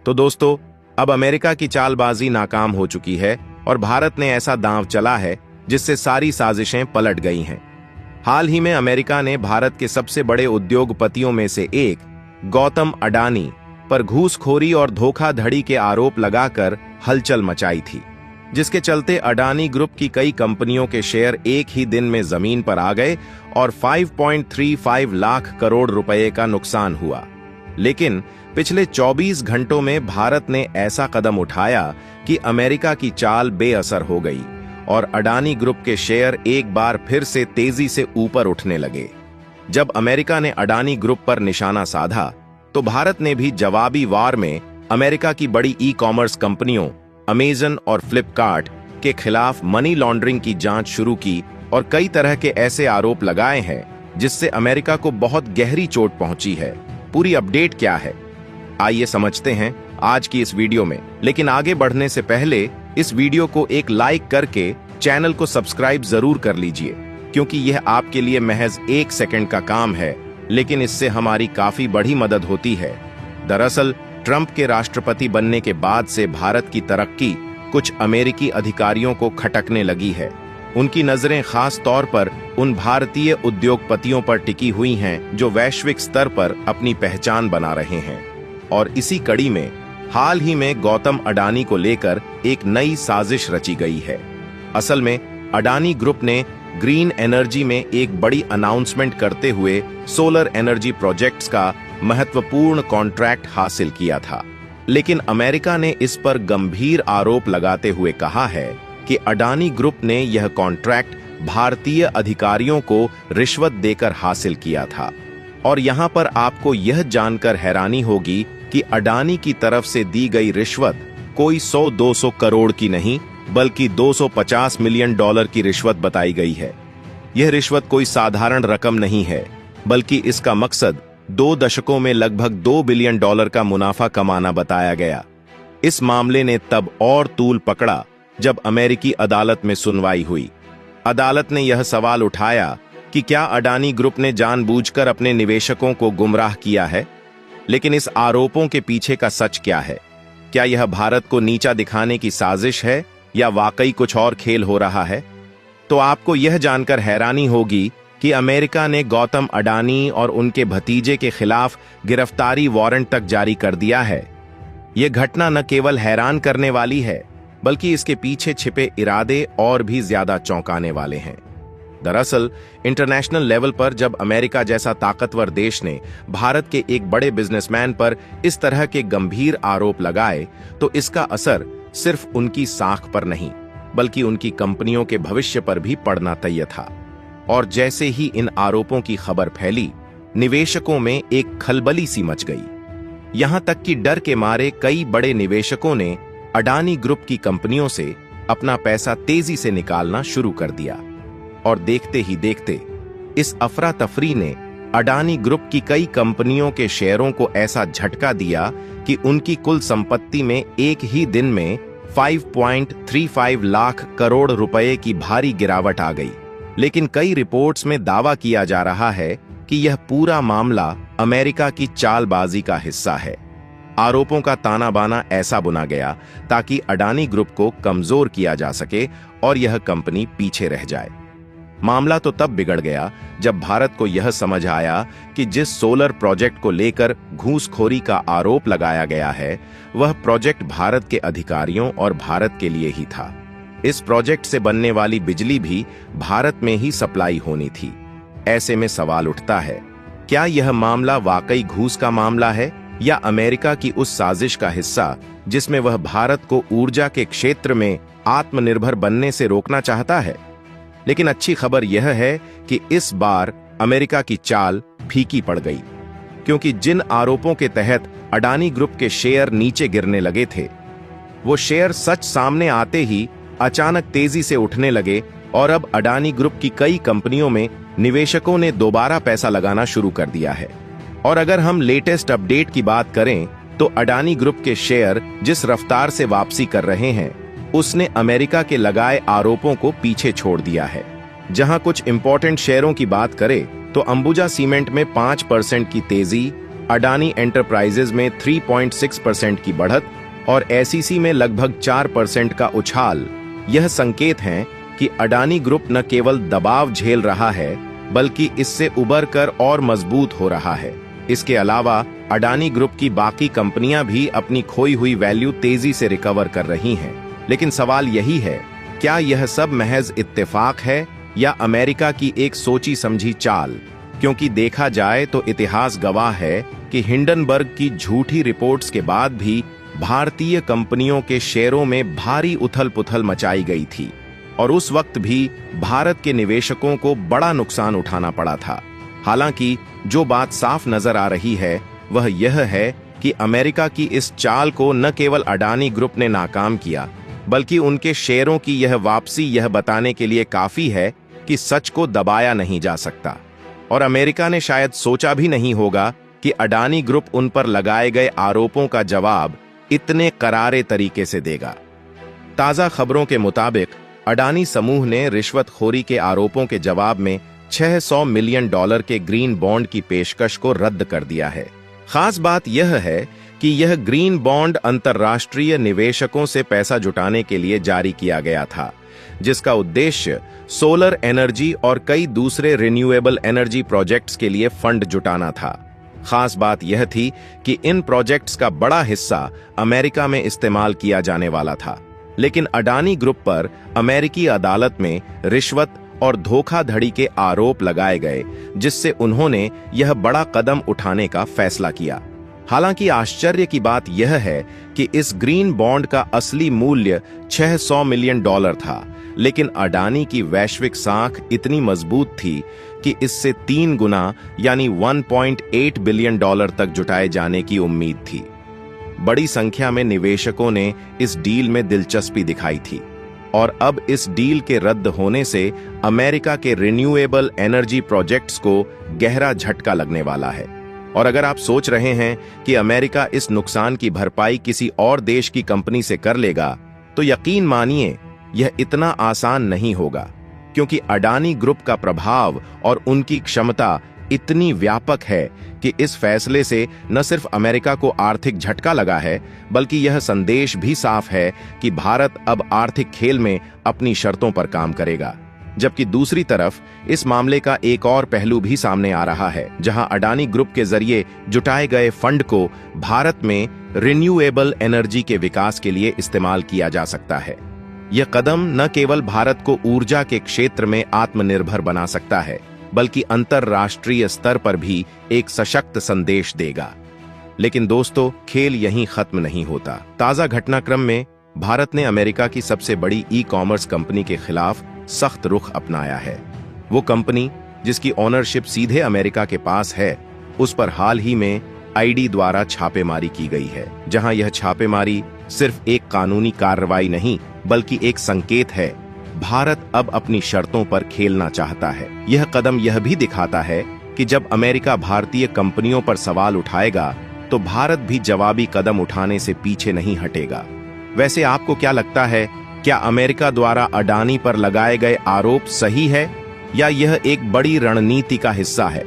तो दोस्तों, अब अमेरिका की चालबाजी नाकाम हो चुकी है और भारत ने ऐसा दांव चला है जिससे सारी साजिशें पलट गई हैं। हाल ही में अमेरिका ने भारत के सबसे बड़े उद्योगपतियों में से एक गौतम अडानी पर घूसखोरी और धोखाधड़ी के आरोप लगाकर हलचल मचाई थी, जिसके चलते अडानी ग्रुप की कई कंपनियों के शेयर एक ही दिन में जमीन पर आ गए और 5.35 लाख करोड़ रुपए का नुकसान हुआ। लेकिन पिछले 24 घंटों में भारत ने ऐसा कदम उठाया कि अमेरिका की चाल बेअसर हो गई और अडानी ग्रुप के शेयर एक बार फिर से तेजी से ऊपर उठने लगे। जब अमेरिका ने अडानी ग्रुप पर निशाना साधा, तो भारत ने भी जवाबी वार में अमेरिका की बड़ी ई-कॉमर्स कंपनियों अमेजन और फ्लिपकार्ट के खिलाफ मनी लॉन्ड्रिंग की जांच शुरू की और कई तरह के ऐसे आरोप लगाए हैं जिससे अमेरिका को बहुत गहरी चोट पहुंची है। पूरी अपडेट क्या है, आइए समझते हैं आज की इस वीडियो में। लेकिन आगे बढ़ने से पहले इस वीडियो को एक लाइक करके चैनल को सब्सक्राइब जरूर कर लीजिए, क्योंकि यह आपके लिए महज 1 सेकंड का काम है, लेकिन इससे हमारी काफी बड़ी मदद होती है। दरअसल ट्रंप के राष्ट्रपति बनने के बाद से भारत की तरक्की कुछ अमेरिकी अधिकारियों को खटकने लगी है। उनकी नजरें खास तौर पर उन भारतीय उद्योगपतियों पर टिकी हुई हैं जो वैश्विक स्तर पर अपनी पहचान बना रहे हैं। और इसी कड़ी में हाल ही में गौतम अडानी को लेकर एक नई साजिश रची गई है। असल में अडानी ग्रुप ने ग्रीन एनर्जी में एक बड़ी अनाउंसमेंट करते हुए सोलर एनर्जी प्रोजेक्ट्स का महत्वपूर्ण कॉन्ट्रैक्ट हासिल किया था। लेकिन अमेरिका ने इस पर गंभीर आरोप लगाते हुए कहा है कि अडानी ग्रुप ने यह कॉन्ट्रैक्ट भारतीय अधिकारियों को रिश्वत देकर हासिल किया था। और यहां पर आपको यह जानकर हैरानी होगी कि अडानी की तरफ से दी गई रिश्वत कोई 100-200 करोड़ की नहीं, बल्कि $250 मिलियन की रिश्वत बताई गई है। यह रिश्वत कोई साधारण रकम नहीं है, बल्कि इसका मकसद 2 दशकों में लगभग $2 बिलियन का मुनाफा कमाना बताया गया। इस मामले ने तब और तूल पकड़ा जब अमेरिकी अदालत में सुनवाई हुई। अदालत ने यह सवाल उठाया कि क्या अडानी ग्रुप ने जानबूझकर अपने निवेशकों को गुमराह किया है। लेकिन इस आरोपों के पीछे का सच क्या है? क्या यह भारत को नीचा दिखाने की साजिश है या वाकई कुछ और खेल हो रहा है? तो आपको यह जानकर हैरानी होगी कि अमेरिका ने गौतम अडानी और उनके भतीजे के खिलाफ गिरफ्तारी वारंट तक जारी कर दिया है। यह घटना न केवल हैरान करने वाली है, बल्कि इसके पीछे छिपे इरादे और भी ज्यादा चौंकाने वाले हैं। दरअसल इंटरनेशनल लेवल पर जब अमेरिका जैसा ताकतवर देश ने भारत के एक बड़े बिजनेसमैन पर इस तरह के गंभीर आरोप लगाए, तो इसका असर सिर्फ उनकी साख पर नहीं, बल्कि उनकी कंपनियों के भविष्य पर भी पड़ना तय था। और जैसे ही इन आरोपों की खबर फैली, निवेशकों में एक खलबली सी मच गई। यहां तक कि डर के मारे कई बड़े निवेशकों ने अडानी ग्रुप की कंपनियों से अपना पैसा तेजी से निकालना शुरू कर दिया। और देखते ही देखते इस अफरा तफरी ने अडानी ग्रुप की कई कंपनियों के शेयरों को ऐसा झटका दिया कि उनकी कुल संपत्ति में एक ही दिन में 5.35 लाख करोड़ रुपए की भारी गिरावट आ गई। लेकिन कई रिपोर्ट्स में दावा किया जा रहा है कि यह पूरा मामला अमेरिका की चालबाजी का हिस्सा है। आरोपों का ताना बाना ऐसा बुना गया ताकि अडानी ग्रुप को कमजोर किया जा सके और यह कंपनी पीछे रह जाए। मामला तो तब बिगड़ गया जब भारत को यह समझ आया कि जिस सोलर प्रोजेक्ट को लेकर घूसखोरी का आरोप लगाया गया है, वह प्रोजेक्ट भारत के अधिकारियों और भारत के लिए ही था। इस प्रोजेक्ट से बनने वाली बिजली भी भारत में ही सप्लाई होनी थी। ऐसे में सवाल उठता है, क्या यह मामला वाकई घूस का मामला है या अमेरिका की उस साजिश का हिस्सा जिसमें वह भारत को ऊर्जा के क्षेत्र में आत्मनिर्भर बनने से रोकना चाहता है? लेकिन अच्छी खबर यह है कि इस बार अमेरिका की चाल फीकी पड़ गई, क्योंकि जिन आरोपों के तहत अडानी ग्रुप के शेयर नीचे गिरने लगे थे, वो शेयर सच सामने आते ही अचानक तेजी से उठने लगे और अब अडानी ग्रुप की कई कंपनियों में निवेशकों ने दोबारा पैसा लगाना शुरू कर दिया है। और अगर हम लेटेस्ट अपडेट की बात करें, तो अडानी ग्रुप के शेयर जिस रफ्तार से वापसी कर रहे हैं, उसने अमेरिका के लगाए आरोपों को पीछे छोड़ दिया है। जहां कुछ इंपॉर्टेंट शेयरों की बात करें, तो अंबुजा सीमेंट में 5% की तेजी, अडानी एंटरप्राइजेज में 3.6% की बढ़त और एसईसी में लगभग 4% का उछाल यह संकेत हैं कि अडानी ग्रुप न केवल दबाव झेल रहा है बल्कि इससे उबर कर और मजबूत हो रहा है। इसके अलावा अडानी ग्रुप की बाकी कंपनियां भी अपनी खोई हुई वैल्यू तेजी से रिकवर कर रही हैं। लेकिन सवाल यही है, क्या यह सब महज इत्तेफाक है या अमेरिका की एक सोची समझी चाल? क्योंकि देखा जाए तो इतिहास गवाह है कि हिंडनबर्ग की झूठी रिपोर्ट्स के बाद भी भारतीय कंपनियों के शेयरों में भारी उथल पुथल मचाई गई थी और उस वक्त भी भारत के निवेशकों को बड़ा नुकसान उठाना पड़ा था। हालांकि जो बात साफ नजर आ रही है वह यह है कि अमेरिका की इस चाल को न केवल अडानी ग्रुप ने नाकाम किया बल्कि उनके शेयरों की यह वापसी यह बताने के लिए काफी है कि सच को दबाया नहीं जा सकता। और अमेरिका ने शायद सोचा भी नहीं होगा कि अडानी ग्रुप उन पर लगाए गए आरोपों का जवाब इतने करारे तरीके से देगा। ताजा खबरों के मुताबिक अडानी समूह ने रिश्वतखोरी के आरोपों के जवाब में $600 मिलियन के ग्रीन बॉन्ड की पेशकश को रद्द कर दिया है। खास बात यह है कि यह ग्रीन बॉन्ड अंतर्राष्ट्रीय निवेशकों से पैसा जुटाने के लिए जारी किया गया था, जिसका उद्देश्य सोलर एनर्जी और कई दूसरे रिन्यूएबल एनर्जी प्रोजेक्ट्स के लिए फंड जुटाना था। खास बात यह थी कि इन प्रोजेक्ट्स का बड़ा हिस्सा अमेरिका में इस्तेमाल किया जाने वाला था, लेकिन अडानी ग्रुप पर अमेरिकी अदालत में रिश्वत और धोखाधड़ी के आरोप लगाए गए, जिससे उन्होंने यह बड़ा कदम उठाने का फैसला किया। हालांकि आश्चर्य की बात यह है कि इस ग्रीन बॉन्ड का असली मूल्य $600 मिलियन था, लेकिन अडानी की वैश्विक साख इतनी मजबूत थी कि इससे 3 गुना यानी $1.8 बिलियन तक जुटाए जाने की उम्मीद थी। बड़ी संख्या में निवेशकों ने इस डील में दिलचस्पी दिखाई थी और अब इस डील के रद्द होने से अमेरिका के रिन्यूएबल एनर्जी प्रोजेक्ट्स को गहरा झटका लगने वाला है। और अगर आप सोच रहे हैं कि अमेरिका इस नुकसान की भरपाई किसी और देश की कंपनी से कर लेगा, तो यकीन मानिए यह इतना आसान नहीं होगा, क्योंकि अडानी ग्रुप का प्रभाव और उनकी क्षमता इतनी व्यापक है कि इस फैसले से न सिर्फ अमेरिका को आर्थिक झटका लगा है, बल्कि यह संदेश भी साफ है कि भारत अब आर्थिक खेल में अपनी शर्तों पर काम करेगा। जबकि दूसरी तरफ इस मामले का एक और पहलू भी सामने आ रहा है, जहां अडानी ग्रुप के जरिए जुटाए गए फंड को भारत में रिन्यूएबल एनर्जी के विकास के लिए इस्तेमाल किया जा सकता है। यह कदम न केवल भारत को ऊर्जा के क्षेत्र में आत्मनिर्भर बना सकता है, बल्कि अंतरराष्ट्रीय स्तर पर भी एक सशक्त संदेश देगा। लेकिन दोस्तों, खेल यहीं खत्म नहीं होता। ताजा घटनाक्रम में भारत ने अमेरिका की सबसे बड़ी ई-कॉमर्स कंपनी के खिलाफ सख्त रुख अपनाया है। वो कंपनी जिसकी ओनरशिप सीधे अमेरिका के पास है, उस पर हाल ही में आईडी द्वारा छापेमारी की गई है, जहां यह छापेमारी सिर्फ एक कानूनी कार्रवाई नहीं बल्कि एक संकेत है। भारत अब अपनी शर्तों पर खेलना चाहता है। यह कदम यह भी दिखाता है कि जब अमेरिका भारतीय कंपनियों पर सवाल उठाएगा तो भारत भी जवाबी कदम उठाने से पीछे नहीं हटेगा। वैसे आपको क्या लगता है, क्या अमेरिका द्वारा अडानी पर लगाए गए आरोप सही है या यह एक बड़ी रणनीति का हिस्सा है?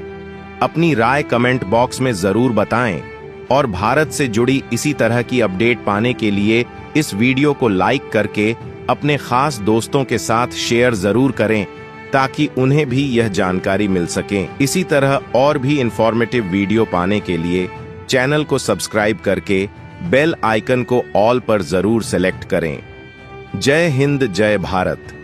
अपनी राय कमेंट बॉक्स में जरूर बताएं और भारत से जुड़ी इसी तरह की अपडेट पाने के लिए इस वीडियो को लाइक करके अपने खास दोस्तों के साथ शेयर जरूर करें, ताकि उन्हें भी यह जानकारी मिल सके। इसी तरह और भी इंफॉर्मेटिव वीडियो पाने के लिए चैनल को सब्सक्राइब करके बेल आइकन को ऑल पर जरूर सेलेक्ट करें। जय हिंद, जय भारत।